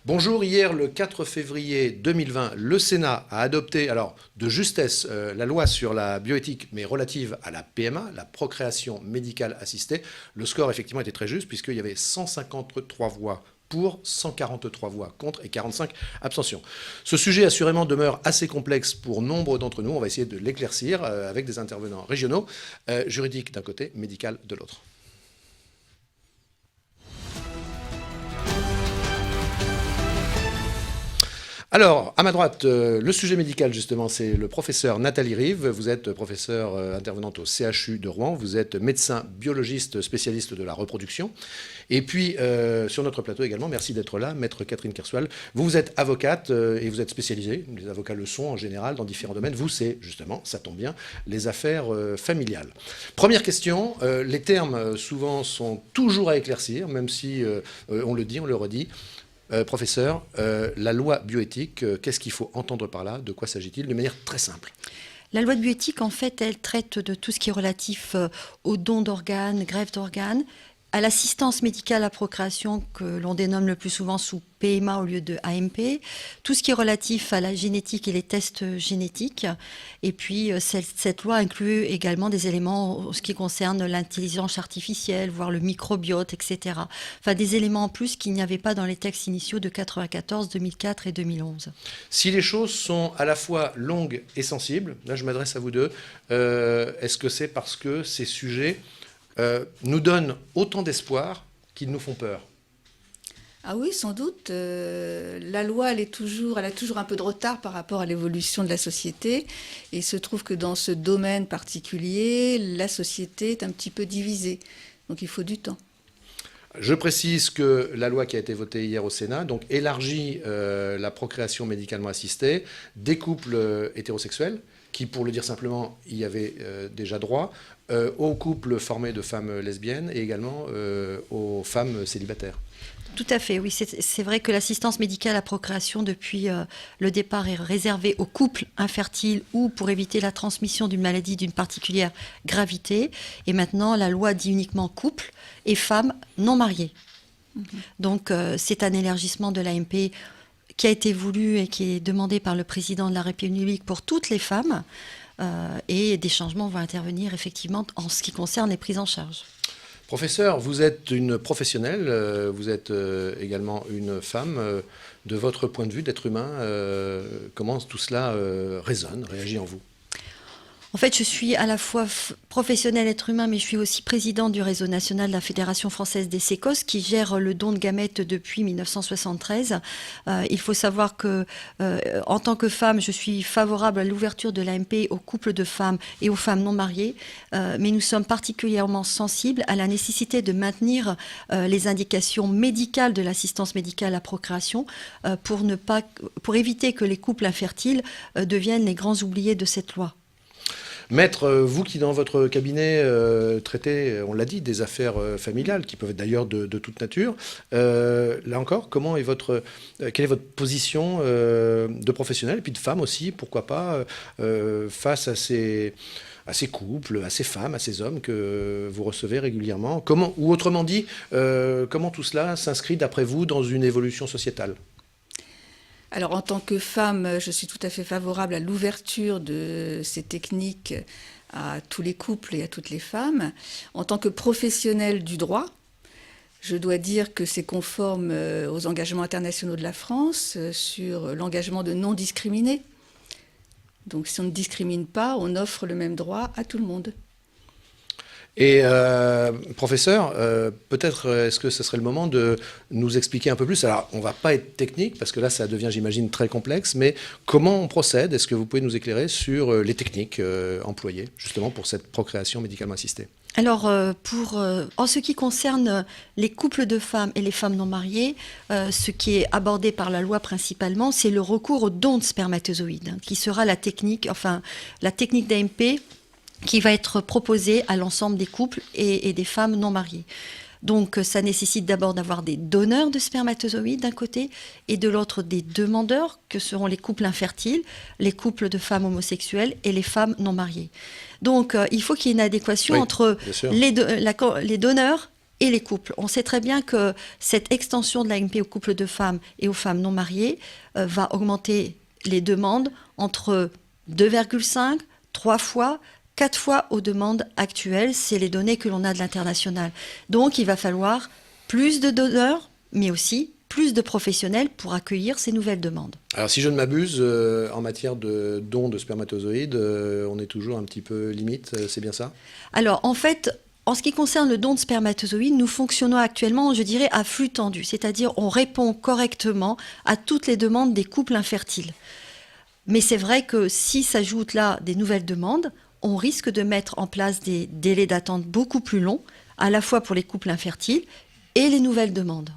Bonjour, hier le 4 février 2020, le Sénat a adopté, alors de justesse, la loi sur la bioéthique, mais relative à la PMA, la procréation médicale assistée. Le score effectivement était très juste puisqu'il y avait 153 voix pour, 143 voix contre et 45 abstentions. Ce sujet assurément demeure assez complexe pour nombre d'entre nous. On va essayer de l'éclaircir avec des intervenants régionaux, juridiques d'un côté, médical de l'autre. Alors, à ma droite, le sujet médical, justement, c'est le professeur Nathalie Rive. Vous êtes professeur intervenante au CHU de Rouen. Vous êtes médecin biologiste spécialiste de la reproduction. Et puis, sur notre plateau également, merci d'être là, maître Catherine Kerswal. Vous êtes avocate et vous êtes spécialisée. Les avocats le sont en général dans différents domaines. Vous, c'est justement, ça tombe bien, les affaires familiales. Première question, les termes souvent sont toujours à éclaircir, même si on le dit, on le redit. Professeur, la loi bioéthique, qu'est-ce qu'il faut entendre par là? De quoi s'agit-il? De manière très simple. La loi de bioéthique, en fait, elle traite de tout ce qui est relatif aux dons d'organes, greffe d'organes, à l'assistance médicale à procréation que l'on dénomme le plus souvent sous PMA au lieu de AMP, tout ce qui est relatif à la génétique et les tests génétiques. Et puis, cette loi inclut également des éléments en ce qui concerne l'intelligence artificielle, voire le microbiote, etc. Enfin, des éléments en plus qu'il n'y avait pas dans les textes initiaux de 94, 2004 et 2011. Si les choses sont à la fois longues et sensibles, là je m'adresse à vous deux, est-ce que c'est parce que ces sujets nous donnent autant d'espoir qu'ils nous font peur? Ah oui, sans doute. La loi, elle a toujours un peu de retard par rapport à l'évolution de la société. Et il se trouve que dans ce domaine particulier, la société est un petit peu divisée. Donc il faut du temps. Je précise que la loi qui a été votée hier au Sénat donc, élargit la procréation médicalement assistée des couples hétérosexuels, qui, pour le dire simplement, y avaient déjà droit, aux couples formés de femmes lesbiennes et également aux femmes célibataires. Tout à fait, oui. C'est vrai que l'assistance médicale à procréation, depuis le départ, est réservée aux couples infertiles ou pour éviter la transmission d'une maladie d'une particulière gravité. Et maintenant, la loi dit uniquement couple et femmes non mariées. Donc, c'est un élargissement de l'AMP qui a été voulu et qui est demandé par le président de la République pour toutes les femmes. Et des changements vont intervenir effectivement en ce qui concerne les prises en charge. Professeur, vous êtes une professionnelle, vous êtes également une femme. De votre point de vue d'être humain, comment tout cela résonne, réagit en vous? En fait, je suis à la fois professionnelle être humain, mais je suis aussi présidente du réseau national de la Fédération française des sécos, qui gère le don de gamètes depuis 1973. Il faut savoir que, en tant que femme, je suis favorable à l'ouverture de l'AMP aux couples de femmes et aux femmes non mariées, mais nous sommes particulièrement sensibles à la nécessité de maintenir les indications médicales de l'assistance médicale à procréation pour éviter que les couples infertiles deviennent les grands oubliés de cette loi. Maître, vous qui dans votre cabinet traitez, on l'a dit, des affaires familiales, qui peuvent être d'ailleurs de toute nature, là encore, quelle est votre position de professionnel, et puis de femme aussi, pourquoi pas, face à ces couples, à ces femmes, à ces hommes que vous recevez régulièrement? Ou autrement dit, comment tout cela s'inscrit d'après vous dans une évolution sociétale? Alors, en tant que femme, je suis tout à fait favorable à l'ouverture de ces techniques à tous les couples et à toutes les femmes. En tant que professionnelle du droit, je dois dire que c'est conforme aux engagements internationaux de la France sur l'engagement de non discriminer. Donc, si on ne discrimine pas, on offre le même droit à tout le monde. Et professeur, peut-être est-ce que ce serait le moment de nous expliquer un peu plus? Alors, on ne va pas être technique, parce que là, ça devient, j'imagine, très complexe, mais comment on procède? Est-ce que vous pouvez nous éclairer sur les techniques employées, justement, pour cette procréation médicalement assistée? Alors, en ce qui concerne les couples de femmes et les femmes non mariées, ce qui est abordé par la loi principalement, c'est le recours au don de spermatozoïdes, qui sera la technique d'AMP, qui va être proposée à l'ensemble des couples et des femmes non mariées. Donc, ça nécessite d'abord d'avoir des donneurs de spermatozoïdes d'un côté et de l'autre des demandeurs, que seront les couples infertiles, les couples de femmes homosexuelles et les femmes non mariées. Donc, il faut qu'il y ait une adéquation entre les donneurs et les couples. On sait très bien que cette extension de l'AMP aux couples de femmes et aux femmes non mariées va augmenter les demandes entre 2,5, 3 fois, 4 fois aux demandes actuelles. C'est les données que l'on a de l'international. Donc, il va falloir plus de donneurs, mais aussi plus de professionnels pour accueillir ces nouvelles demandes. Alors, si je ne m'abuse, en matière de dons de spermatozoïdes, on est toujours un petit peu limite, c'est bien ça? Alors, en fait, en ce qui concerne le don de spermatozoïdes, nous fonctionnons actuellement, je dirais, à flux tendu. C'est-à-dire, on répond correctement à toutes les demandes des couples infertiles. Mais c'est vrai que si s'ajoutent là des nouvelles demandes, on risque de mettre en place des délais d'attente beaucoup plus longs, à la fois pour les couples infertiles et les nouvelles demandes.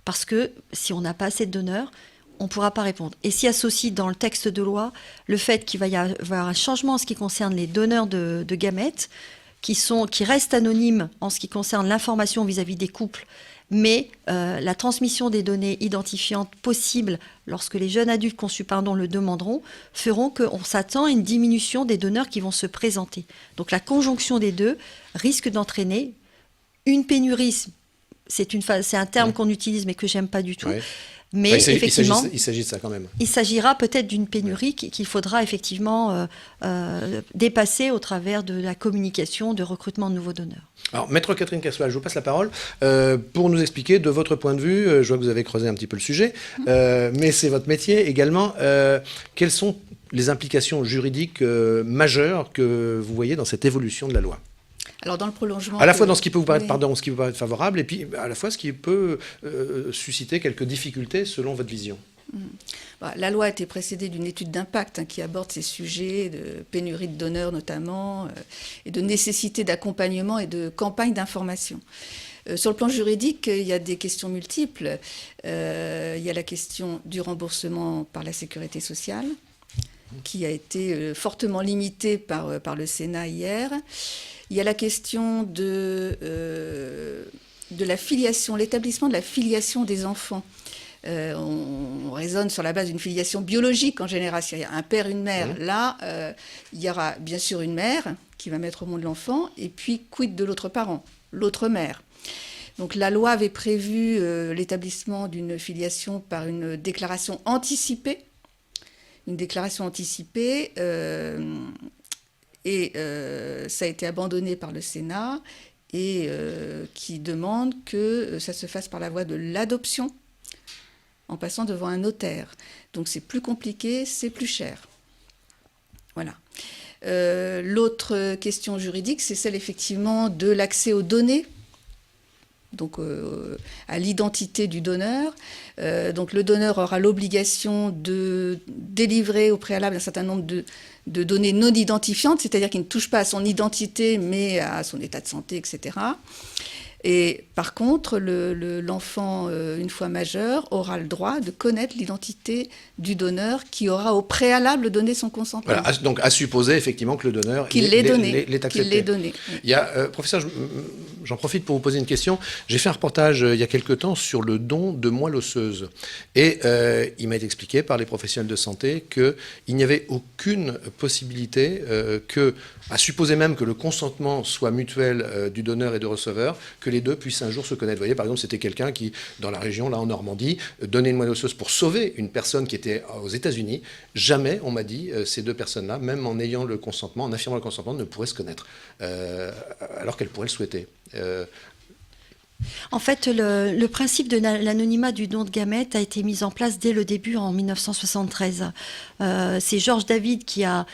Parce que si on n'a pas assez de donneurs, on ne pourra pas répondre. Et s'y associe dans le texte de loi le fait qu'il va y avoir un changement en ce qui concerne les donneurs de gamètes, qui restent anonymes en ce qui concerne l'information vis-à-vis des couples, mais la transmission des données identifiantes possibles lorsque les jeunes adultes conçus le demanderont feront qu'on s'attend à une diminution des donneurs qui vont se présenter. Donc la conjonction des deux risque d'entraîner une pénurie. C'est un terme qu'on utilise mais que j'aime pas du tout. Ouais. Mais Enfin, effectivement, il s'agit de ça quand même. il s'agira peut-être d'une pénurie qu'il faudra effectivement dépasser au travers de la communication, de recrutement de nouveaux donneurs. Alors, Maître Catherine Cassois, je vous passe la parole pour nous expliquer de votre point de vue, je vois que vous avez creusé un petit peu le sujet, mais c'est votre métier également, quelles sont les implications juridiques majeures que vous voyez dans cette évolution de la loi ? Alors dans le prolongement... À la fois dans ce qui peut vous paraître, Oui. ce qui peut vous paraître favorable, et puis à la fois ce qui peut susciter quelques difficultés selon votre vision. La loi a été précédée d'une étude d'impact qui aborde ces sujets de pénurie de donneurs notamment, et de nécessité d'accompagnement et de campagne d'information. Sur le plan juridique, il y a des questions multiples. Il y a la question du remboursement par la sécurité sociale, qui a été fortement limitée par le Sénat hier. Il y a la question de la filiation, l'établissement de la filiation des enfants. On raisonne sur la base d'une filiation biologique en général. S'il y a un père, une mère, là, il y aura bien sûr une mère qui va mettre au monde l'enfant, et puis quid de l'autre parent, l'autre mère. Donc la loi avait prévu l'établissement d'une filiation par une déclaration anticipée. Une déclaration anticipée... Et ça a été abandonné par le Sénat et qui demande que ça se fasse par la voie de l'adoption en passant devant un notaire. Donc c'est plus compliqué, c'est plus cher. Voilà. L'autre question juridique, c'est celle effectivement de l'accès aux données, donc à l'identité du donneur. Donc le donneur aura l'obligation de délivrer au préalable un certain nombre de données non identifiantes, c'est-à-dire qu'il ne touche pas à son identité, mais à son état de santé, etc. Et par contre, l'enfant, une fois majeur, aura le droit de connaître l'identité du donneur qui aura au préalable donné son consentement. Voilà, donc à supposer effectivement que le donneur l'ait accepté. Qu'il l'ait donné. Il y a, professeur, j'en profite pour vous poser une question. J'ai fait un reportage il y a quelque temps sur le don de moelle osseuse. Et il m'a été expliqué par les professionnels de santé qu'il n'y avait aucune possibilité à supposer même que le consentement soit mutuel du donneur et du receveur, que les deux puissent un jour se connaître. Vous voyez, par exemple, c'était quelqu'un qui, dans la région, là en Normandie, donnait une moelle osseuse pour sauver une personne qui était aux États-Unis. Jamais, on m'a dit, ces deux personnes-là, même en ayant le consentement, en affirmant le consentement, ne pourraient se connaître, alors qu'elles pourraient le souhaiter. En fait, le principe de l'anonymat du don de gamètes a été mis en place dès le début, en 1973. C'est Georges David qui a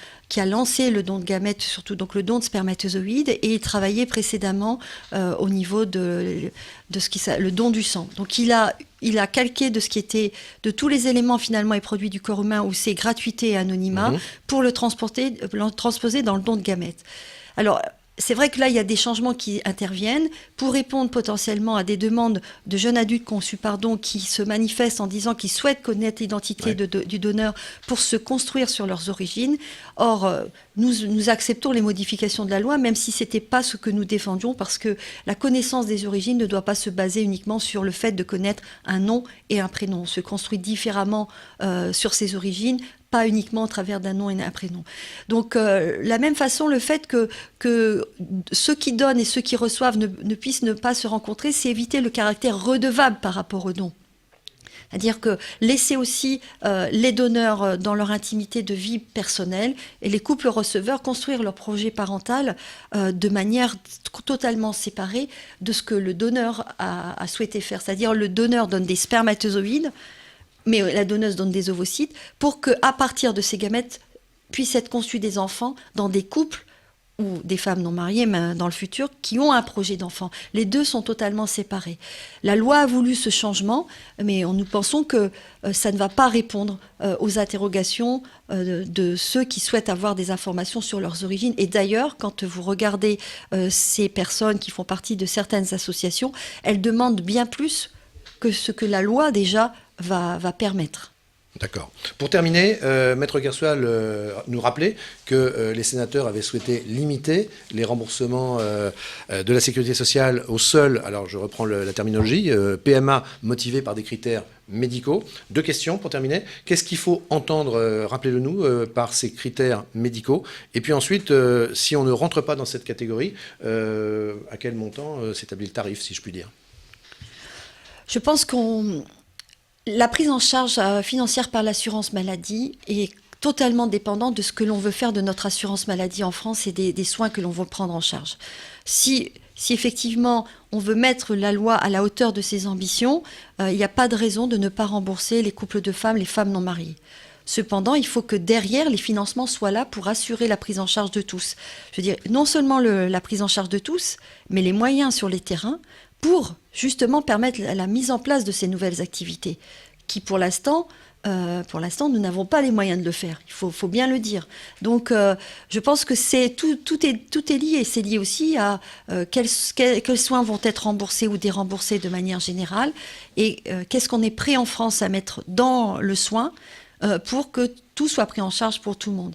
lancé le don de gamètes, surtout donc le don de spermatozoïdes, et il travaillait précédemment au niveau de le don du sang. Donc il a calqué de ce qui était, de tous les éléments finalement et produits du corps humain où c'est gratuité et anonymat, pour le transposer dans le don de gamètes. Alors, c'est vrai que là, il y a des changements qui interviennent pour répondre potentiellement à des demandes de jeunes adultes conçus qui se manifestent en disant qu'ils souhaitent connaître l'identité du donneur pour se construire sur leurs origines. Or, nous acceptons les modifications de la loi, même si ce n'était pas ce que nous défendions, parce que la connaissance des origines ne doit pas se baser uniquement sur le fait de connaître un nom et un prénom. On se construit différemment sur ses origines, pas uniquement au travers d'un nom et d'un prénom. Donc, la même façon, le fait que ceux qui donnent et ceux qui reçoivent ne puissent ne pas se rencontrer, c'est éviter le caractère redevable par rapport au don. C'est-à-dire que laisser aussi les donneurs dans leur intimité de vie personnelle et les couples receveurs construire leur projet parental de manière totalement séparée de ce que le donneur a souhaité faire. C'est-à-dire le donneur donne des spermatozoïdes, mais la donneuse donne des ovocytes, pour qu'à partir de ces gamètes puissent être conçus des enfants dans des couples ou des femmes non mariées, mais dans le futur, qui ont un projet d'enfant. Les deux sont totalement séparés. La loi a voulu ce changement, mais nous pensons que ça ne va pas répondre aux interrogations de ceux qui souhaitent avoir des informations sur leurs origines. Et d'ailleurs, quand vous regardez ces personnes qui font partie de certaines associations, elles demandent bien plus que ce que la loi déjà va permettre. D'accord. Pour terminer, Maître Kersual nous rappelait que les sénateurs avaient souhaité limiter les remboursements de la sécurité sociale au seul, alors je reprends la terminologie, PMA motivé par des critères médicaux. 2 questions pour terminer. Qu'est-ce qu'il faut entendre, rappelez-le-nous, par ces critères médicaux? Et puis ensuite, si on ne rentre pas dans cette catégorie, à quel montant s'établit le tarif, si je puis dire? Je pense la prise en charge financière par l'assurance maladie est totalement dépendante de ce que l'on veut faire de notre assurance maladie en France et des soins que l'on veut prendre en charge. Si effectivement on veut mettre la loi à la hauteur de ses ambitions, il n'y a pas de raison de ne pas rembourser les couples de femmes, les femmes non mariées. Cependant, il faut que derrière, les financements soient là pour assurer la prise en charge de tous. Je veux dire, non seulement la prise en charge de tous, mais les moyens sur les terrains pour justement permettre la mise en place de ces nouvelles activités qui, pour l'instant, nous n'avons pas les moyens de le faire. Il faut bien le dire. Donc, je pense que tout est lié. C'est lié aussi à quels soins vont être remboursés ou déremboursés de manière générale et qu'est-ce qu'on est prêt en France à mettre dans le soin pour que tout soit pris en charge pour tout le monde.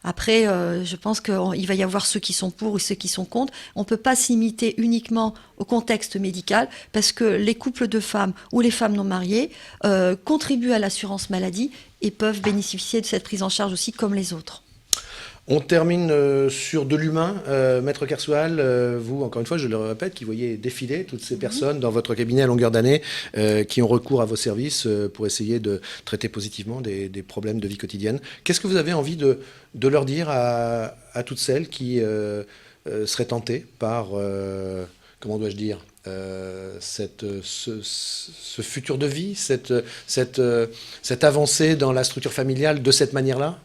Après, je pense qu'il va y avoir ceux qui sont pour et ceux qui sont contre. On ne peut pas se limiter uniquement au contexte médical parce que les couples de femmes ou les femmes non mariées contribuent à l'assurance maladie et peuvent bénéficier de cette prise en charge aussi comme les autres. On termine sur de l'humain. Maître Kersual, vous, encore une fois, je le répète, qui voyez défiler toutes ces personnes dans votre cabinet à longueur d'année qui ont recours à vos services pour essayer de traiter positivement des problèmes de vie quotidienne. Qu'est-ce que vous avez envie de leur dire à toutes celles qui seraient tentées par, comment dois-je dire, ce futur de vie, cette avancée dans la structure familiale de cette manière-là?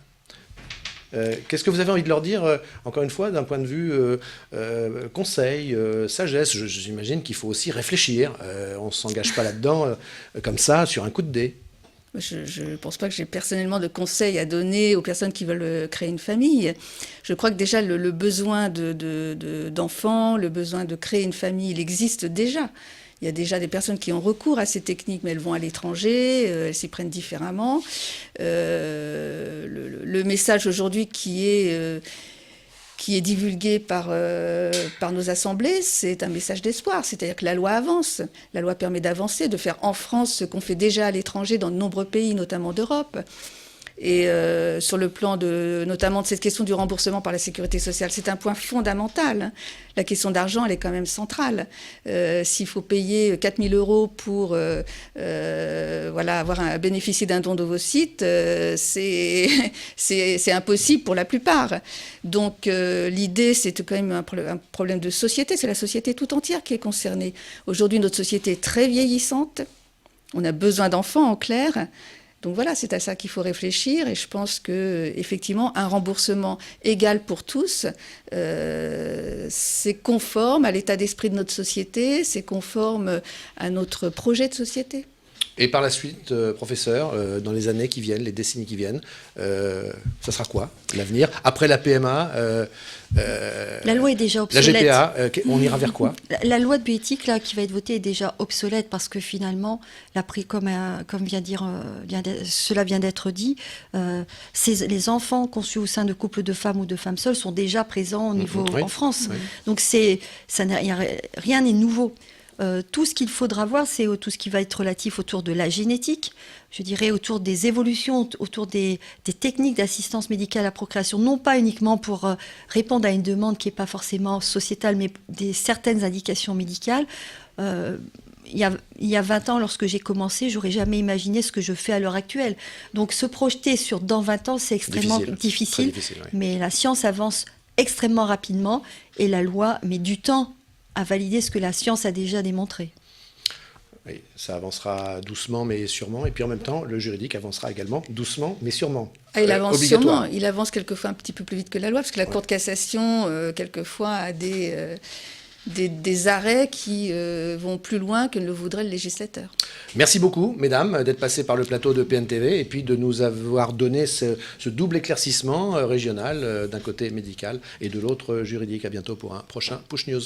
Qu'est-ce que vous avez envie de leur dire, encore une fois, d'un point de vue conseil, sagesse? J'imagine qu'il faut aussi réfléchir. On ne s'engage pas là-dedans comme ça, sur un coup de dé. Je ne pense pas que j'ai personnellement de conseils à donner aux personnes qui veulent créer une famille. Je crois que déjà le besoin d'enfants, le besoin de créer une famille, il existe déjà. Il y a déjà des personnes qui ont recours à ces techniques, mais elles vont à l'étranger, elles s'y prennent différemment. Le message aujourd'hui qui est divulgué par nos assemblées, c'est un message d'espoir. C'est-à-dire que la loi avance. La loi permet d'avancer, de faire en France ce qu'on fait déjà à l'étranger dans de nombreux pays, notamment d'Europe. Et sur le plan notamment de cette question du remboursement par la sécurité sociale, c'est un point fondamental. La question d'argent, elle est quand même centrale. S'il faut payer 4 000 € pour bénéficier d'un don d'ovocytes, c'est impossible pour la plupart. Donc l'idée, c'est quand même un problème de société. C'est la société tout entière qui est concernée. Aujourd'hui, notre société est très vieillissante. On a besoin d'enfants, en clair. Donc voilà, c'est à ça qu'il faut réfléchir et je pense qu'effectivement, un remboursement égal pour tous, c'est conforme à l'état d'esprit de notre société, c'est conforme à notre projet de société. Et par la suite, professeur, dans les années qui viennent, les décennies qui viennent, ça sera quoi, l'avenir? Après la PMA, la loi est déjà obsolète. La GPA, on ira vers quoi? La loi de bioéthique là, qui va être votée est déjà obsolète parce que finalement, comme cela vient d'être dit, les enfants conçus au sein de couples de femmes ou de femmes seules sont déjà présents au niveau en France. Oui. Donc rien n'est nouveau. Tout ce qu'il faudra voir, c'est tout ce qui va être relatif autour de la génétique, je dirais autour des évolutions, autour des techniques d'assistance médicale à la procréation, non pas uniquement pour répondre à une demande qui n'est pas forcément sociétale, mais certaines indications médicales. Il y a 20 ans, lorsque j'ai commencé, j'aurais jamais imaginé ce que je fais à l'heure actuelle. Donc se projeter sur dans 20 ans, c'est extrêmement difficile, oui. mais la science avance extrêmement rapidement et la loi met du temps à valider ce que la science a déjà démontré. Oui, ça avancera doucement mais sûrement, et puis en même temps, le juridique avancera également doucement mais sûrement. Il avance sûrement, il avance quelquefois un petit peu plus vite que la loi, parce que la Cour de cassation, quelquefois, a des arrêts qui vont plus loin que ne le voudrait le législateur. Merci beaucoup, mesdames, d'être passées par le plateau de PNTV et puis de nous avoir donné ce double éclaircissement régional, d'un côté médical et de l'autre juridique. À bientôt pour un prochain Push News.